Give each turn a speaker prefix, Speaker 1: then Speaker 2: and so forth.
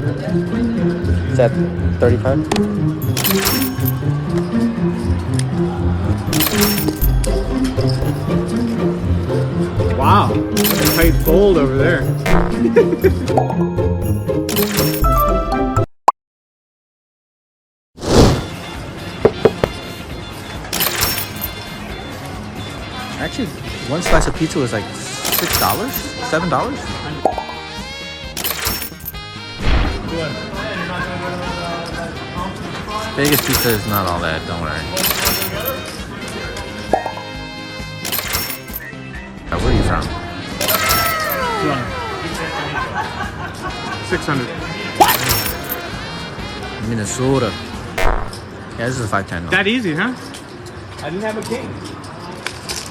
Speaker 1: Is that 35?
Speaker 2: Wow, that's a tight fold over there.
Speaker 1: Actually, one slice of pizza was like $6, $7. Vegas pizza is not all that, don't worry. Where are you from?
Speaker 2: 600.
Speaker 1: Minnesota. Yeah, this is a 510 though.
Speaker 2: That easy, huh? I didn't have a king.